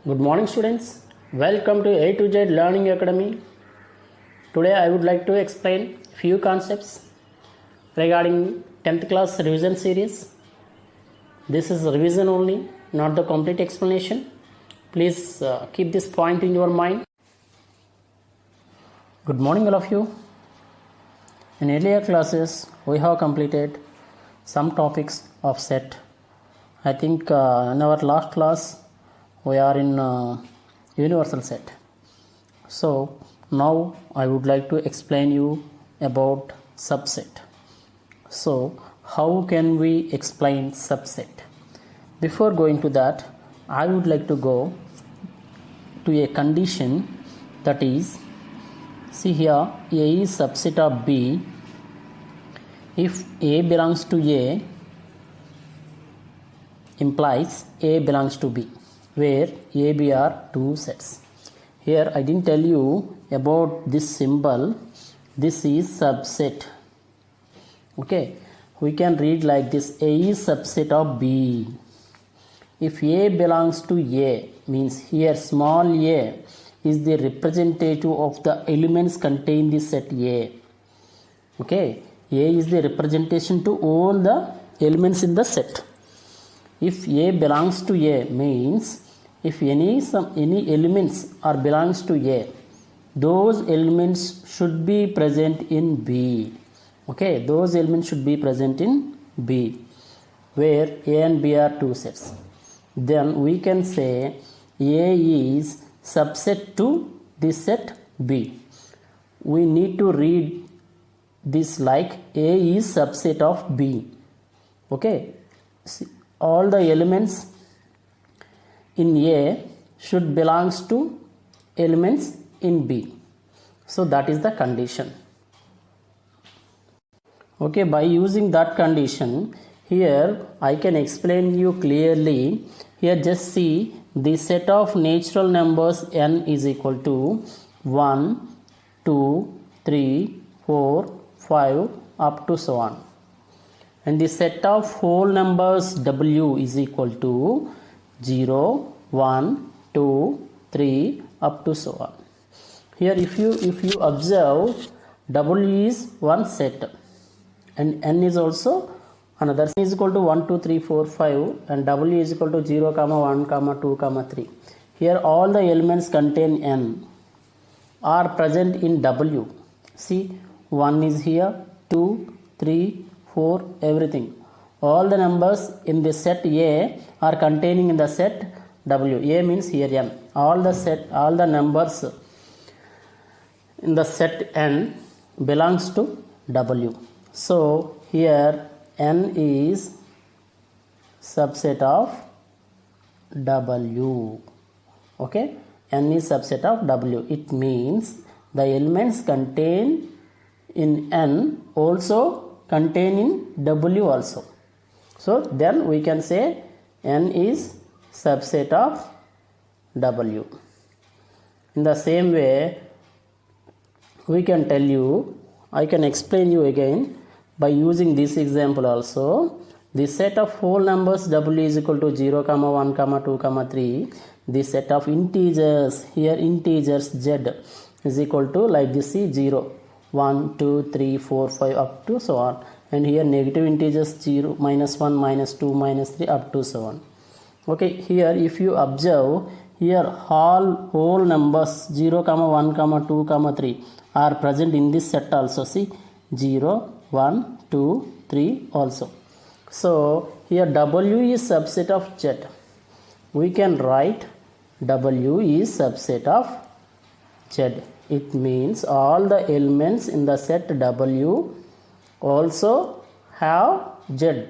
Good morning students. Welcome to A to Z Learning Academy. Today I would like to explain few concepts regarding 10th class revision series. This is revision only, not the complete explanation. Please keep this point in your mind. Good morning all of you. In earlier classes we have completed some topics of set. I think in our last class we are in universal set. So now I would like to explain you about subset. So how can we explain subset? Before going to that, I would like to go to a condition, that is, see here, A is subset of B if A belongs to A implies A belongs to B, where A, B are two sets. Here I didn't tell you about this symbol. This is subset. Okay, we can read like this: A is subset of B. If A belongs to A, means here small a is the representative of the elements contained in the set A. Okay, A is the representation to all the elements in the set. If A belongs to A means if any elements are belongs to A, those elements should be present in B. Okay, those elements should be present in B, where A and B are two sets. Then we can say A is subset to this set B. We need to read this like A is subset of B. Okay, see, all the elements in A should belongs to elements in B. So that is the condition. Okay, by using that condition, here I can explain you clearly. Here just see the set of natural numbers n is equal to 1, 2, 3, 4, 5 up to so on. And the set of whole numbers W is equal to 0, 1, 2, 3 up to so on. Here if you observe, W is one set and N is also another. N is equal to 1, 2, 3, 4, 5 and W is equal to 0, 1, 2, 3. Here all the elements contain N are present in W. See, 1 is here, 2, 3, 4, everything. All the numbers in the set A are containing in the set W. A means here N. All the numbers in the set N belongs to W. So here N is subset of W. Okay, N is subset of W. It means the elements contained in N also contain in W also. So then we can say N is subset of W. In the same way, we can tell you, I can explain you again by using this example also. The set of whole numbers W is equal to 0, 1, 2, 3. The set of integers, here integers Z is equal to like this, see 0, 1, 2, 3, 4, 5 up to so on. And here negative integers 0, -1, -2, -3 up to so on. Okay, here if you observe, here whole numbers 0, 1, 2, 3 are present in this set also. See 0, 1, 2, 3 also. So here W is subset of Z. We can write W is subset of Z. It means all the elements in the set W also have Z.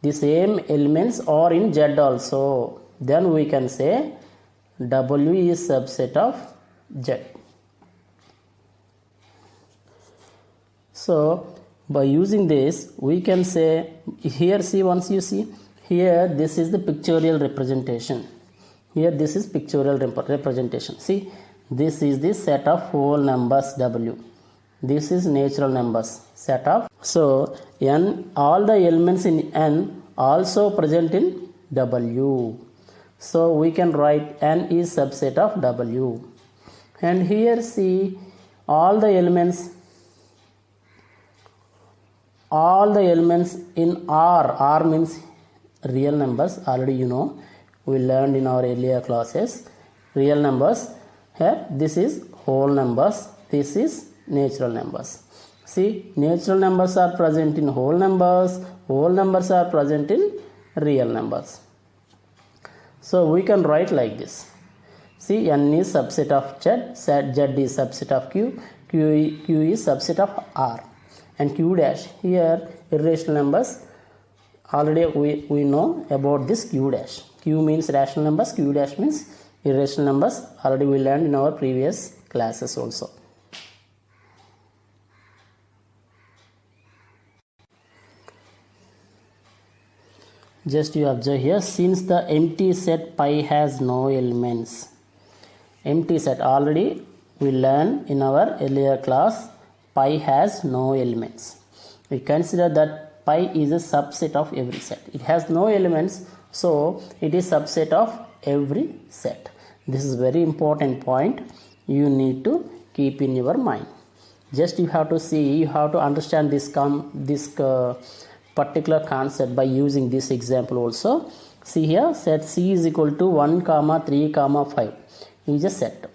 The same elements are in Z also. Then we can say W is subset of Z. So by using this, we can say, here see, once you see, here this is the pictorial representation. Here this is pictorial representation. See, this is the set of whole numbers W. This is natural numbers set of. So N, all the elements in N also present in W. So we can write n is subset of W. And here see all the elements in R. R means real numbers. Already you know, we learned in our earlier classes. Real numbers. Here this is whole numbers. This is natural numbers. See, natural numbers are present in whole numbers. Whole numbers are present in real numbers. So we can write like this. See, n is subset of Z, Z is subset of Q, Q is subset of R, and Q dash. Here irrational numbers. Already we know about this Q dash. Q means rational numbers, Q dash means irrational numbers. Already we learned in our previous classes also. Just you observe here, since the empty set pi has no elements. Empty set, already we learned in our earlier class, pi has no elements. We consider that pi is a subset of every set. It has no elements, so it is subset of every set. This is very important point you need to keep in your mind. Just you have to see, you have to understand this particular concept by using this example also. See here, set C is equal to 1, 3, 5 is a set.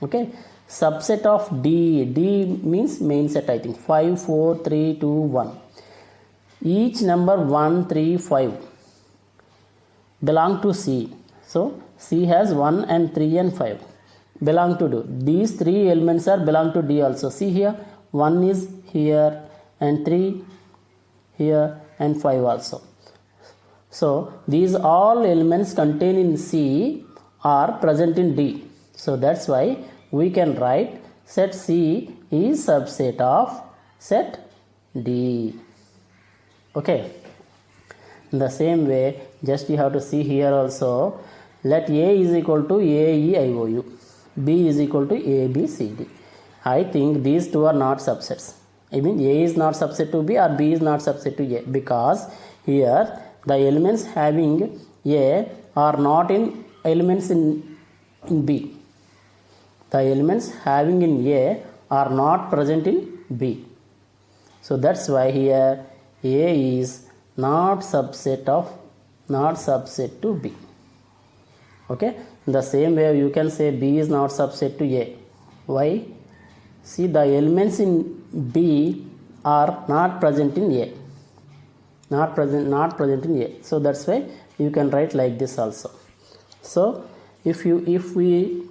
Okay, subset of D. D means main set, I think. 5, 4, 3, 2, 1. Each number 1, 3, 5 belong to C. So C has 1 and 3 and 5 belong to D. These three elements are belong to D also. See here, 1 is here and 3 here and 5 also. So these all elements contained in C are present in D. So that's why we can write set C is subset of set D. Okay. In the same way, just you have to see here also, let A is equal to AEIOU, B is equal to ABCD. I think these two are not subsets. I mean A is not subset to B or B is not subset to A, because here the elements having A are not in elements in B. The elements having in A are not present in B. So that's why here A is not subset to B. Okay. In the same way you can say B is not subset to A. Why? See, the elements in B are not present in A. Not present in A. So that's why you can write like this also. So if we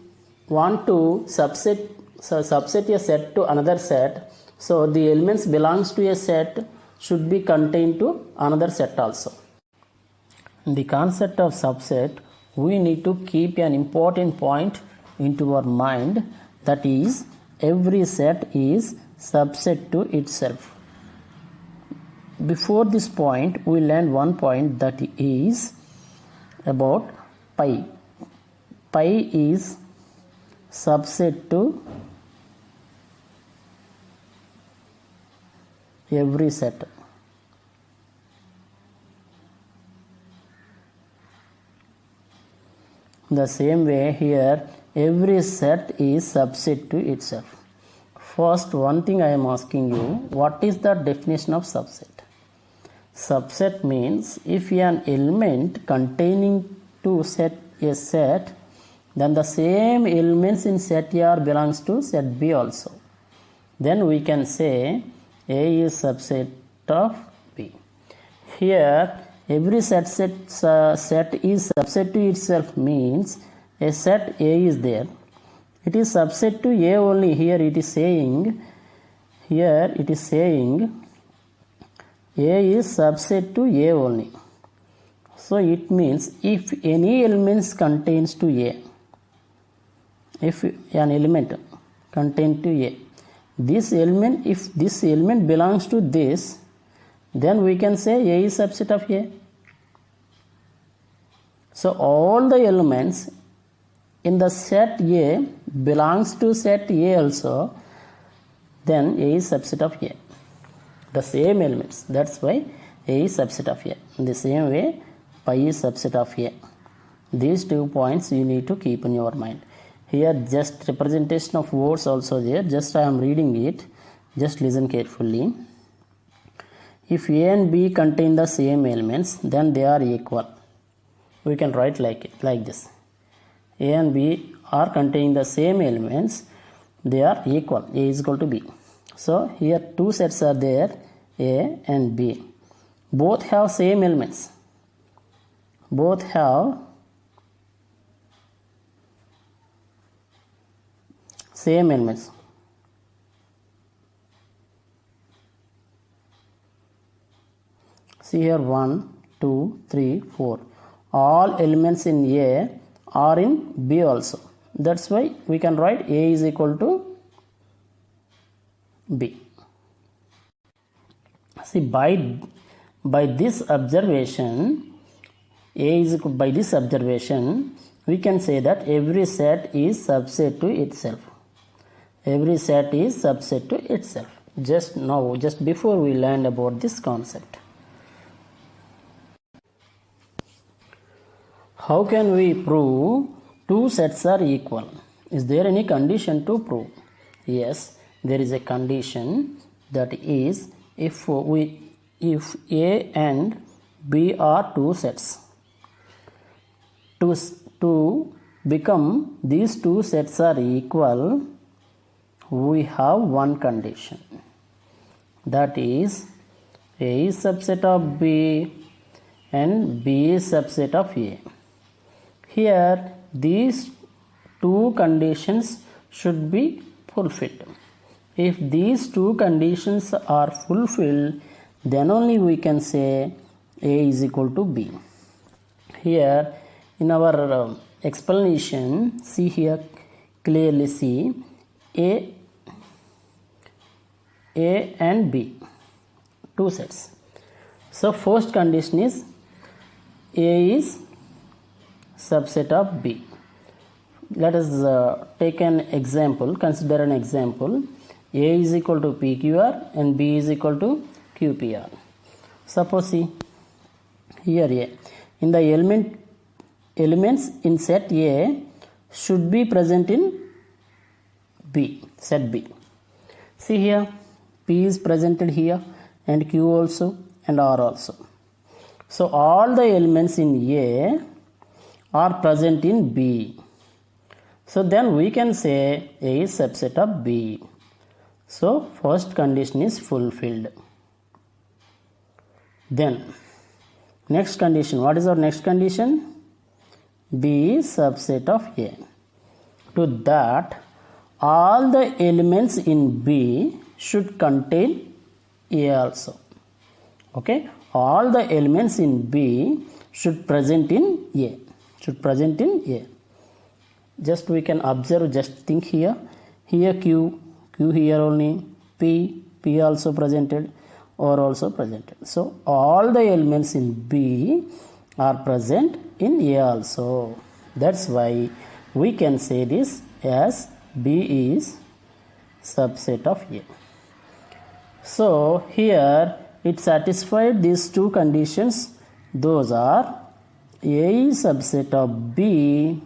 want to subset a set to another set, so the elements belongs to a set should be contained to another set also. In the concept of subset, we need to keep an important point into our mind, that is, every set is subset to itself. Before this point, we learned one point, that is about pi. Pi is subset to every set. The same way here, every set is subset to itself. First, one thing I am asking you, what is the definition of subset? Subset means if an element containing to a set, then the same elements in set A belongs to set B also. Then we can say A is subset of B. Here, every set is subset to itself means a set A is there. It is subset to A only. Here it is saying A is subset to A only. So it means if any elements contains to A, if an element contains to A, this element, if this element belongs to this, then we can say A is subset of A. So all the elements in the set A belongs to set A also, then A is subset of A. The same elements, that's why A is subset of A. In the same way, pi is subset of A. These 2 points you need to keep in your mind. Here just representation of words also there. Just I am reading it. Just listen carefully. If A and B contain the same elements, then they are equal. We can write like this. A and B are containing the same elements. They are equal. A is equal to B. So here 2 sets are there, A and B. Both have same elements. Both have same elements. See here 1, 2, 3, 4. All elements in A are in B also. That's why we can write A is equal to B. See, by this observation, by this observation, we can say that every set is subset to itself. Every set is subset to itself. Just before we learned about this concept. How can we prove 2 sets are equal? Is there any condition to prove? Yes, there is a condition, that is if A and B are 2 sets. To become these 2 sets are equal, we have one condition. That is A is subset of B and B is subset of A. Here these 2 conditions should be fulfilled. If these 2 conditions are fulfilled, then only we can say A is equal to B. Here in our explanation, see here, clearly see A and B, 2 sets. So first condition is A is subset of B. Let us take an example, consider an example. A is equal to PQR and B is equal to QPR. Suppose see here A. In the elements in set A should be present in B, set B. See here, P is presented here and Q also and R also. So all the elements in A are present in B. So then we can say A is subset of B. So first condition is fulfilled. Then next condition, what is our next condition? B is subset of A. To that, all the elements in B should contain A also. Okay, all the elements in B should present in A. Just we can observe, just think here Q here only, P also presented, or also presented. So all the elements in B are present in A also. That's why we can say this as B is subset of A. So here it satisfied these 2 conditions. Those are A is subset of B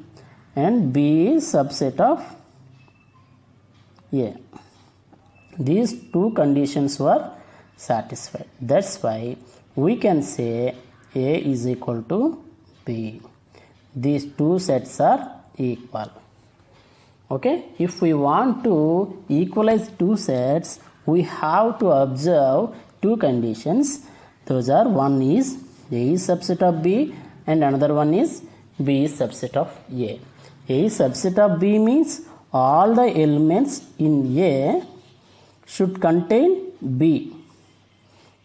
and B is subset of A. These 2 conditions were satisfied. That's why we can say A is equal to B. These 2 sets are equal. Okay, if we want to equalize 2 sets, we have to observe 2 conditions. Those are, one is A is subset of B and another one is B is subset of A. A is subset of B means all the elements in A should contain B.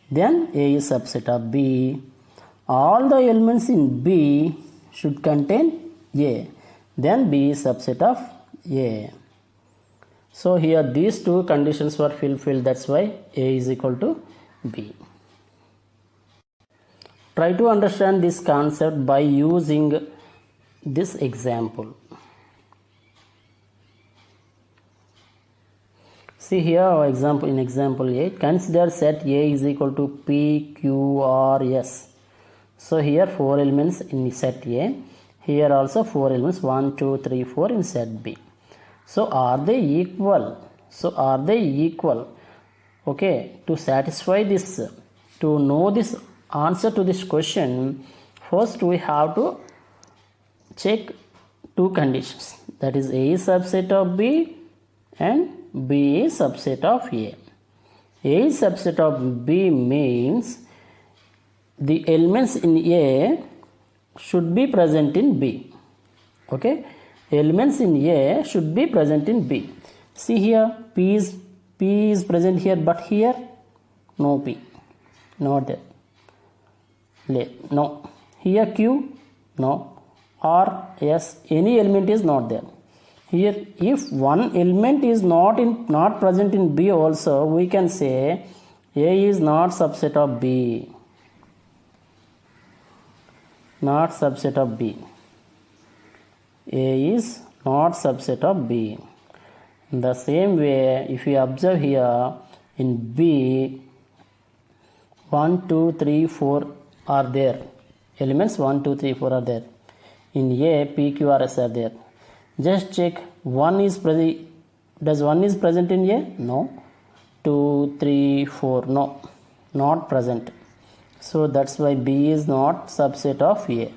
Then A is subset of B. All the elements in B should contain A. Then B is subset of A. So here these 2 conditions were fulfilled. That's why A is equal to B. Try to understand this concept by using this example. See here our example, in example 8, consider set A is equal to P, Q, R, S. So here 4 elements in set A Here also 4 elements, 1, 2, 3, 4 in set B. So are they equal? Okay, to satisfy this, to know this answer to this question, first we have to check two conditions. That is, A is subset of B and B is subset of A. A is subset of B means the elements in A should be present in B. Okay, elements in A should be present in B. See here, P is present here, but here no P, not there. No. Here Q, no. R, S, any element is not there. Here, if one element is not present in B also, we can say A is not subset of B. Not subset of B. A is not subset of B. In the same way, if you observe here, in B, 1, 2, 3, 4 are there. Elements 1, 2, 3, 4 are there. In A, P, Q, R, S are there. Just check, 1 is present. Does 1 is present in A? No. 2, 3, 4, no. Not present. So that's why B is not subset of A.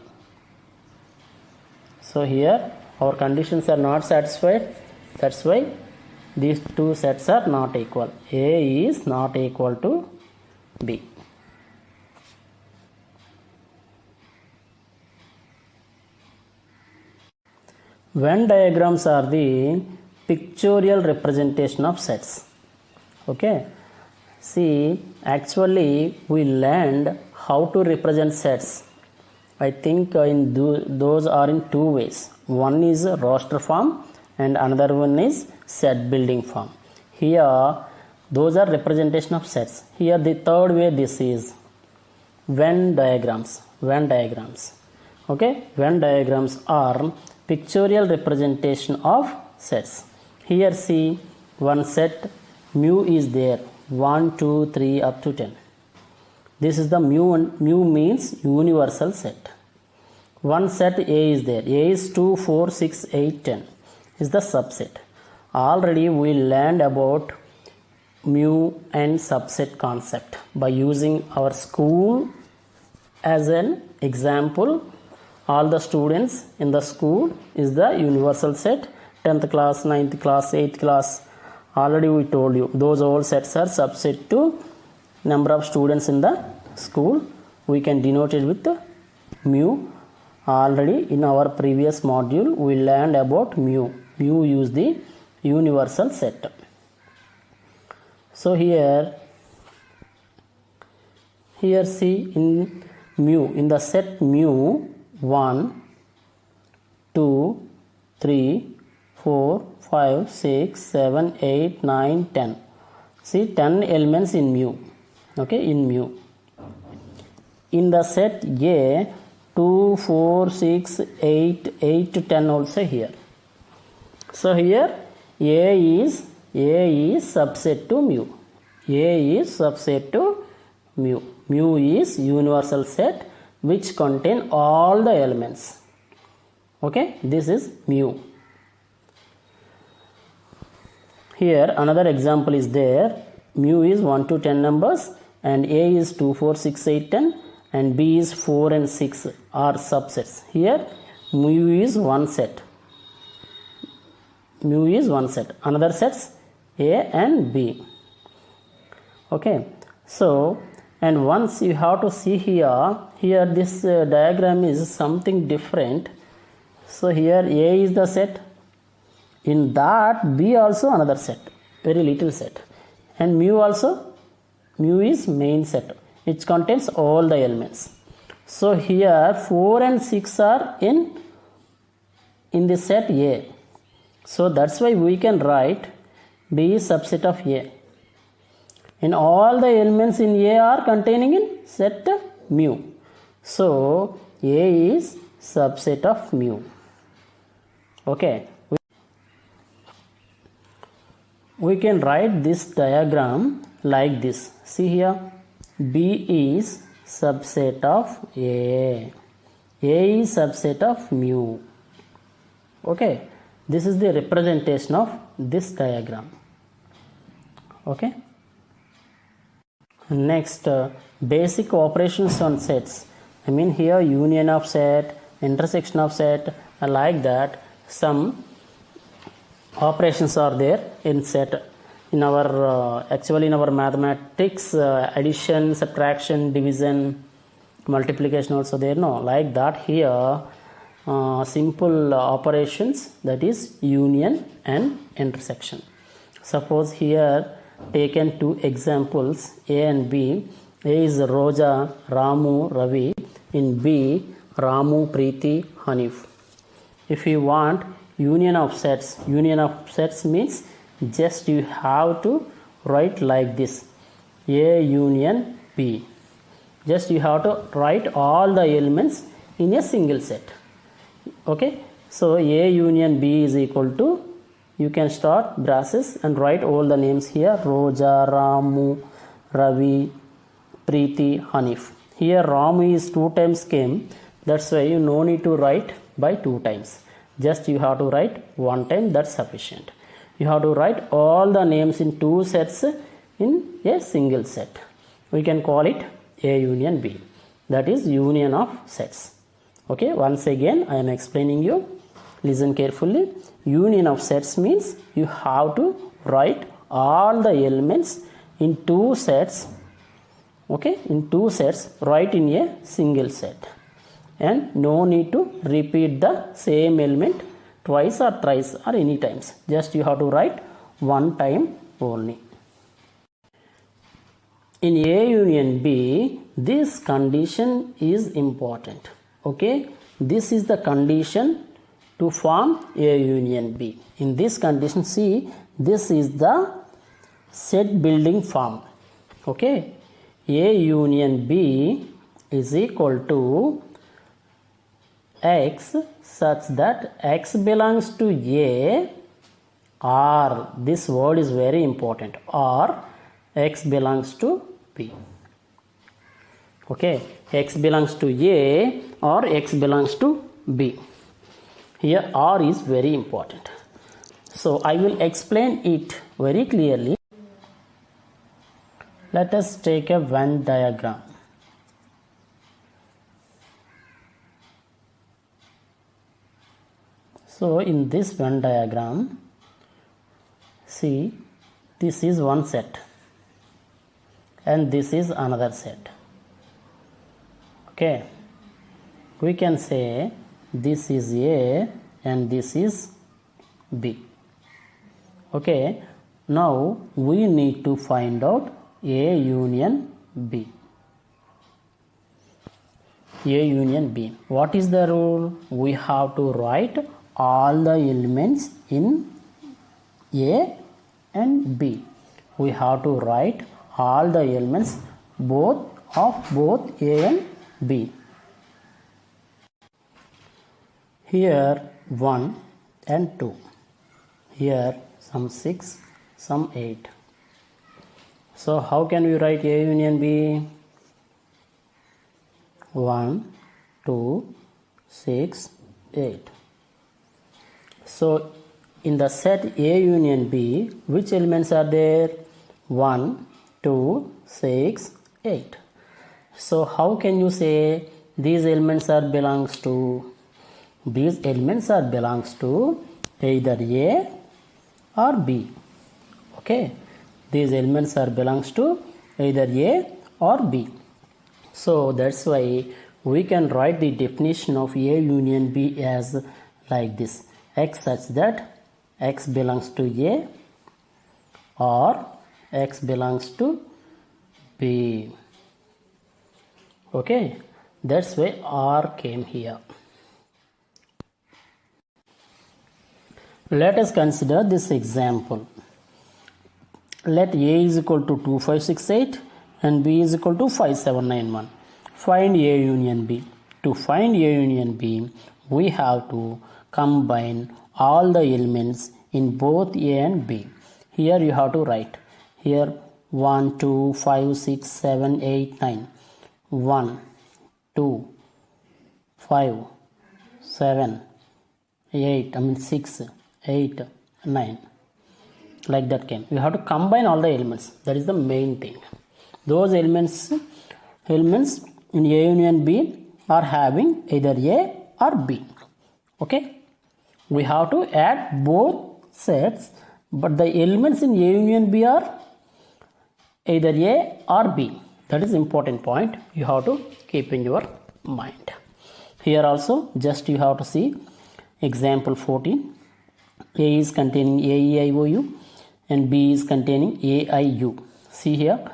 So here our conditions are not satisfied. That's why these two sets are not equal. A is not equal to B. Venn diagrams are the pictorial representation of sets. Okay. See, actually we learned how to represent sets. I think those are in two ways. One is roster form and another one is set building form. Here those are representation of sets. Here the third way, this is Venn diagrams. Okay, Venn diagrams are pictorial representation of sets. Here see, one set mu is there, 1, 2, 3 up to 10. This is the mu, and mu means universal set. One set A is there. A is 2, 4, 6, 8, 10 is the subset. Already we learned about mu and subset concept by using our school as an example. All the students in the school is the universal set. 10th class, 9th class, 8th class. Already we told you those all sets are subset to number of students in the school. We can denote it with mu. Already in our previous module we learned about mu. Mu use the universal set. So here see, in mu, in the set mu, 1, 2, 3, 4, 5, 6, 7, 8, 9, 10. See, 10 elements in mu. Okay, in mu. In the set A, 2, 4, 6, 8, 8 to 10 also here. So here A is subset to mu. A is subset to mu. Mu is universal set which contain all the elements. Okay, this is mu. Here another example is there. Mu is 1 to 10 numbers and A is 2, 4, 6, 8, 10 and B is 4 and 6 are subsets. Here mu is one set. Mu is one set. Another sets A and B. Okay. So, and once you have to see here this diagram is something different. So here A is the set. In that B also another set. Very little set. And mu also, mu is main set. It contains all the elements. So here 4 and 6 are in the set A. So that's why we can write B is subset of A. And all the elements in A are containing in set mu. So A is subset of mu. Okay. We can write this diagram like this. See here, B is subset of A. A is subset of mu. Okay, this is the representation of this diagram. Okay. Next, basic operations on sets. I mean here union of set, intersection of set, like that. Some operations are there in set. In our actually in our mathematics, addition, subtraction, division, multiplication also there. No, like that here. Simple operations, that is union and intersection. Suppose here taken two examples A and B. A is Roja, Ramu, Ravi. In B, Ramu, Preeti, Hanif. If you want union of sets means just you have to write like this: A union B. Just you have to write all the elements in a single set. Okay, so A union B is equal to, you can start braces and write all the names here: Roja, Ramu, Ravi, Preeti, Hanif. Here Ramu is 2 times came, that's why you no need to write by 2 times. Just you have to write 1 time, that's sufficient. You have to write all the names in 2 sets in a single set. We can call it A union B. That is union of sets. Okay, once again I am explaining you. Listen carefully. Union of sets means you have to write all the elements in 2 sets. Okay, in 2 sets, write in a single set. And no need to repeat the same element twice or thrice or any times. Just you have to write 1 time only. In A union B, this condition is important. Okay, this is the condition to form A union B. In this condition, see, this is the set building form. Okay, A union B is equal to X such that X belongs to A, or this word is very important, or X belongs to B. Okay, X belongs to A or X belongs to B. Here R is very important. So I will explain it very clearly. Let us take a Venn diagram. So in this Venn diagram, see, this is one set and this is another set. Okay, we can say this is A and this is B. Okay, now we need to find out A union B. A union B. What is the rule? We have to write all the elements in A and B. We have to write all the elements both A and B. Here 1 and 2. Here some 6, some 8. So how can we write A union B? 1, 2, 6, 8. So in the set A union B, which elements are there? 1, 2, 6, 8. So how can you say these elements are belongs to? These elements are belongs to either A or B. Okay, these elements are belongs to either A or B. So that's why we can write the definition of A union B as like this: X such that X belongs to A or X belongs to B. Okay, that's why R came here. Let us consider this example. Let A is equal to 2568 and B is equal to 5791. Find A union B. To find A union B, we have to combine all the elements in both A and B. Here you have to write. Here 1, 2, 5, 6, 7, 8, 9. 1, 2, 5, 7, 8, 6, 8, 9. Like that came. You have to combine all the elements. That is the main thing. Those elements in A union B are having either A or B. Okay. We have to add both sets, but the elements in A union B are either A or B. That is important point. You have to keep in your mind. Here also, just you have to see example 14. A is containing A, E, I, O, U, and B is containing A, I, U. See here,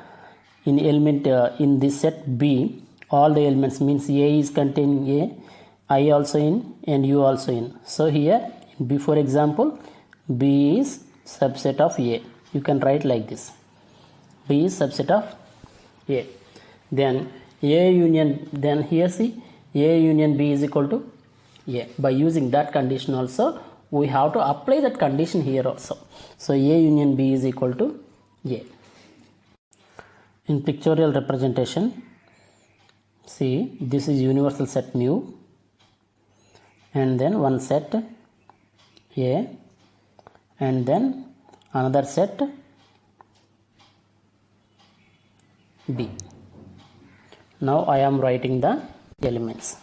in element in this set B, all the elements means A is containing A, I also in, and U also in. So here, before example, B is subset of A. You can write like this. B is subset of A. Then A union, then here see, A union B is equal to A. By using that condition also, we have to apply that condition here also. So A union B is equal to A. In pictorial representation, see, this is universal set mu, and then one set A, and then another set B. Now I am writing the elements.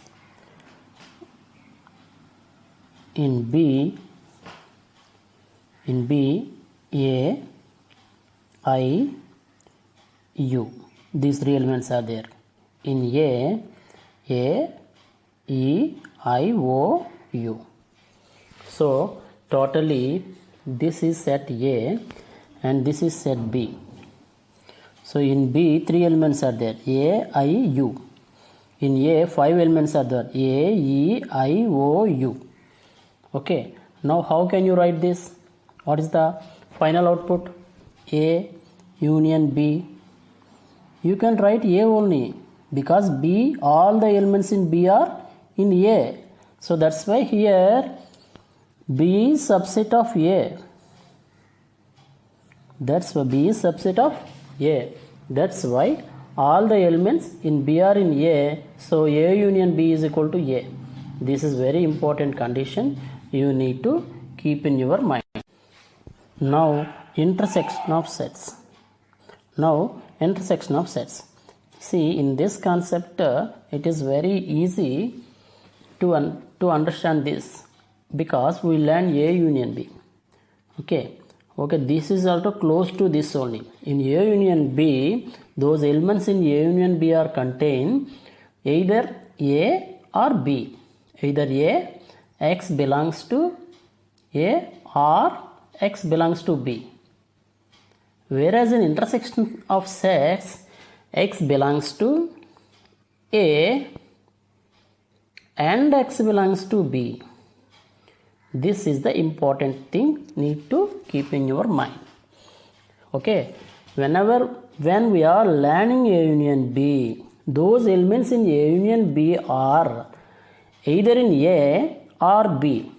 In B, A, I, U. These three elements are there. In A, E, I, O, U. So totally this is set A and this is set B. So in B, three elements are there. A, I, U. In A, 5 elements are there. A, E, I, O, U. Okay. Now how can you write this? What is the final output? A union B. You can write A only because B, all the elements in B are in A. So that's why here B is subset of A. That's why B is subset of A. That's why all the elements in B are in A. So A union B is equal to A. This is very important condition you need to keep in your mind. Now intersection of sets. See, in this concept it is very easy to understand this because we learn A union B. Okay, this is also close to this only. In A union B, those elements in A union B are contained either A or B. Either A, X belongs to A, or X belongs to B. Whereas in intersection of sets, X belongs to A and X belongs to B. This is the important thing need to keep in your mind. Okay, when we are learning A union B, those elements in A union B are either in A or B,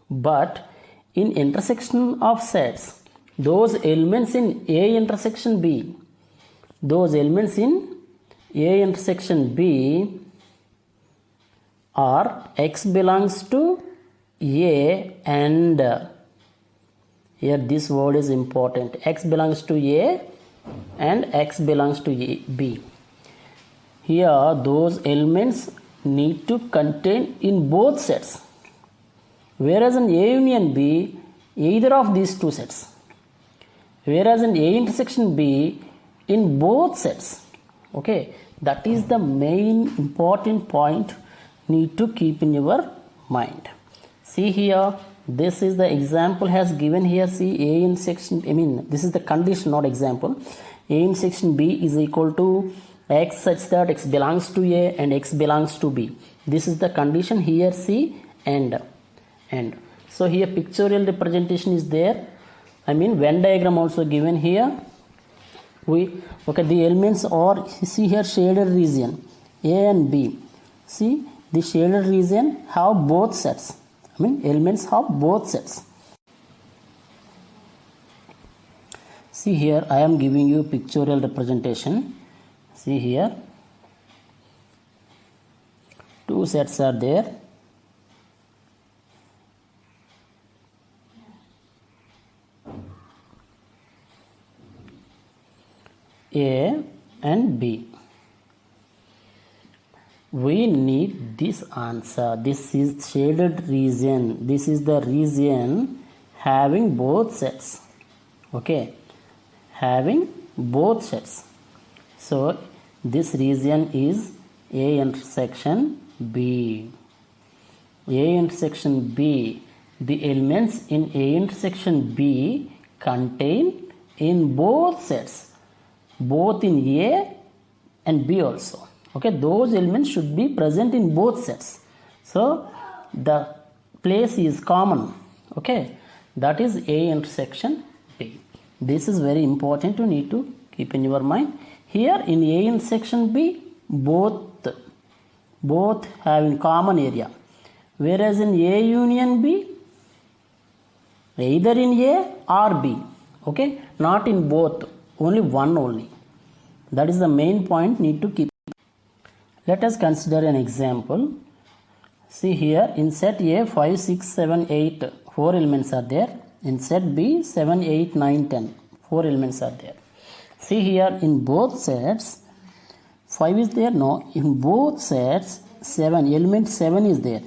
but in intersection of sets, those elements in A intersection B, those elements in A intersection B are X belongs to A and here this word is important. X belongs to A and X belongs to B. Here those elements need to contain in both sets. Whereas in A union B, either of these two sets. Whereas in A intersection B, in both sets. Okay, that is the main important point need to keep in your mind. See here, this is the example has given here. See, A in section, this is the condition, not example. A in section B is equal to X such that X belongs to A and X belongs to B. This is the condition here. See, and. So here pictorial representation is there. Venn diagram also given here. The elements are, see here, shaded region A and B. See, the shaded region have both sets. Elements have both sets. See here, I am giving you pictorial representation. See here, two two sets are there. A and B. We need this answer. This is shaded region. This is the region having both sets. Okay, having both sets. So this region is A intersection B. A intersection B. The elements in A intersection B contain in both sets, both in A and B also. Okay, those elements should be present in both sets. So the place is common. Okay, that is A intersection B. This is very important. You need to keep in your mind. Here in A intersection B, both having common area, whereas in A union B, either in A or B. Okay, not in both, only one only. That is the main point need to keep. Let us consider an example. See here, in set A 5, 6, 7, 8 4 elements are there. In set B 7, 8, 9, 10 4 elements are there. See here, in both sets 5 is there. No, in both sets element 7 is there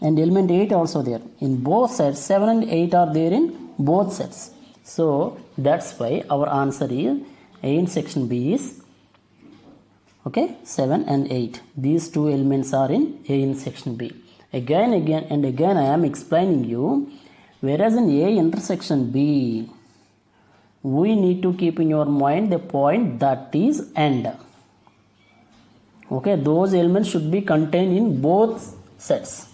and element 8 also there. In both sets 7 and 8 are there in both sets. So that's why our answer is A intersection B is okay 7 and 8. These two elements are in A intersection B. Again I am explaining you, whereas in A intersection B we need to keep in your mind the point that is AND. Okay, those elements should be contained in both sets.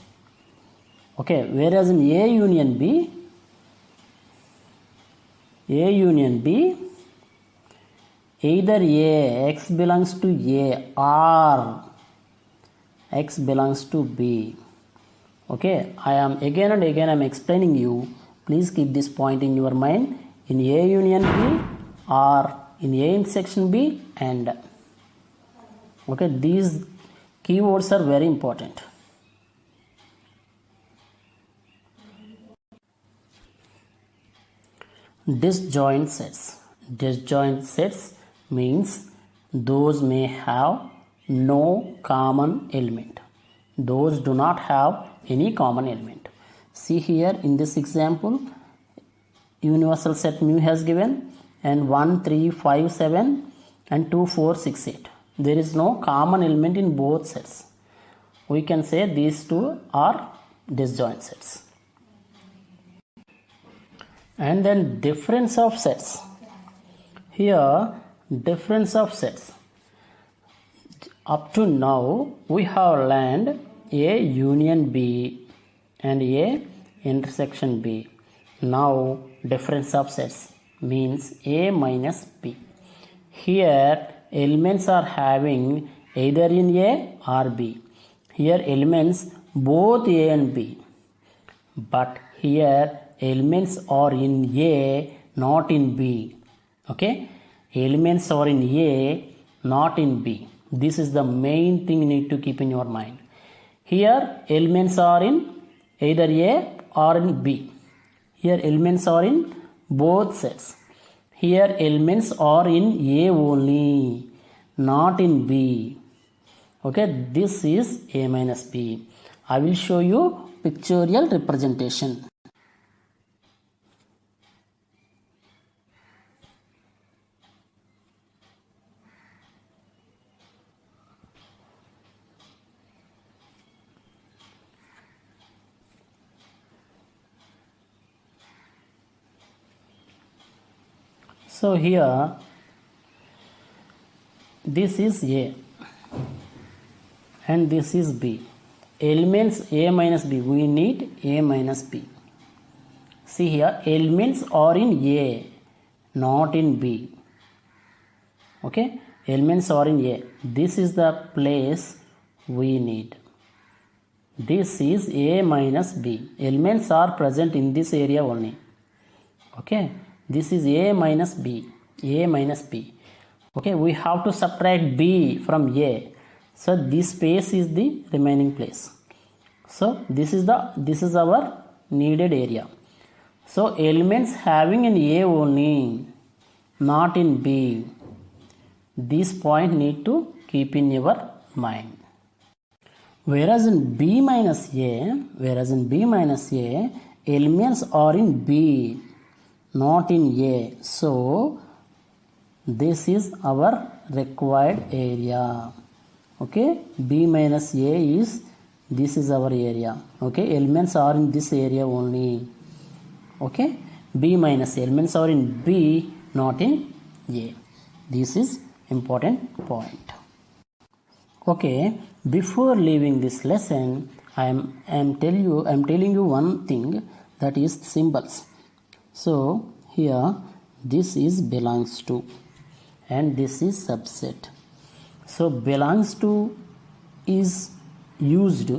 Okay, whereas in A union B either A, X belongs to A or X belongs to B. Okay, I am again and again I am explaining you. Please keep this point in your mind. In A union B or in A intersection B and. Okay, these keywords are very important. Disjoint sets. Disjoint sets means those may have no common element. Those do not have any common element. See here in this example, universal set mu has given and 1, 3, 5, 7 and 2, 4, 6, 8. There is no common element in both sets. We can say these two are disjoint sets. And then difference of sets. Here difference of sets. Up to now we have learned A union B and A intersection B. Now difference of sets means A minus B. Here elements are having either in A or B. Here elements both A and B. But here elements are in A, not in B. Okay, elements are in A, not in B. This is the main thing you need to keep in your mind. Here elements are in either A or in B. Here elements are in both sets. Here elements are in A only, not in B. Okay, this is A minus B. I will show you pictorial representation. So here this is A and this is B. Elements A minus B, we need A minus B. See here, elements are in A, not in B. Okay, elements are in A. This is the place we need. This is A minus B. Elements are present in this area only. Okay, this is A minus B. A minus B. Okay, we have to subtract B from A. So this space is the remaining place. So this is our needed area. So elements having an A only, not in B. This point need to keep in your mind. Whereas in B minus A, elements are in B, not in A. So this is our required area. Okay, B minus A this is our area. Okay, elements are in this area only. Okay, B minus elements are in B, not in A. This is important point. Okay, before leaving this lesson, I am telling you one thing, that is symbols. So here this is belongs to and this is subset. So belongs to is used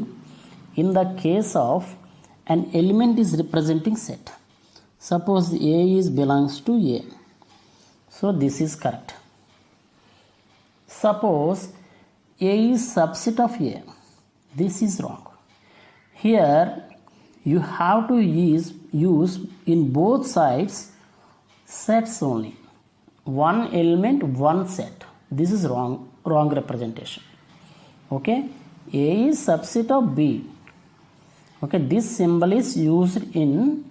in the case of an element is representing set. Suppose A is belongs to A. So this is correct. Suppose A is subset of A. This is wrong. Here you have to use in both sides sets only. One element, one set. This is wrong representation. Okay, A is subset of B. Okay, this symbol is used in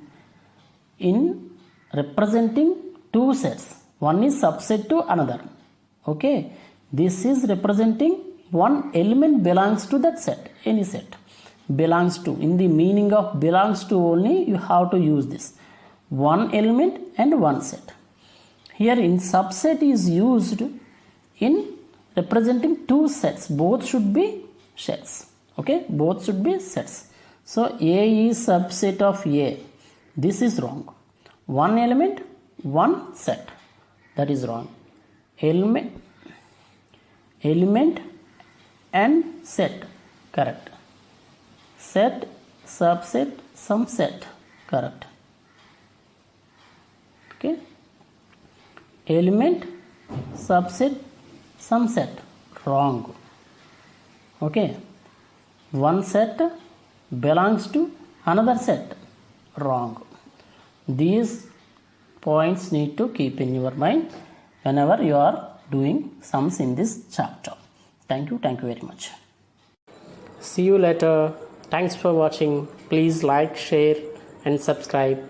representing two sets. One is subset to another. Okay, this is representing one element belongs to that set, any set. Belongs to, in the meaning of belongs to only, you have to use this. One element and one set. Here in subset is used in representing two sets. Both should be sets. Okay, both should be sets. So A is subset of A. This is wrong. One element, one set. That is wrong. Element and set. Correct. Set, subset, some set. Correct. Okay. Element, subset, some set. Wrong. Okay. One set belongs to another set. Wrong. These points need to keep in your mind whenever you are doing sums in this chapter. Thank you very much. See you later. Thanks for watching. Please like, share and subscribe.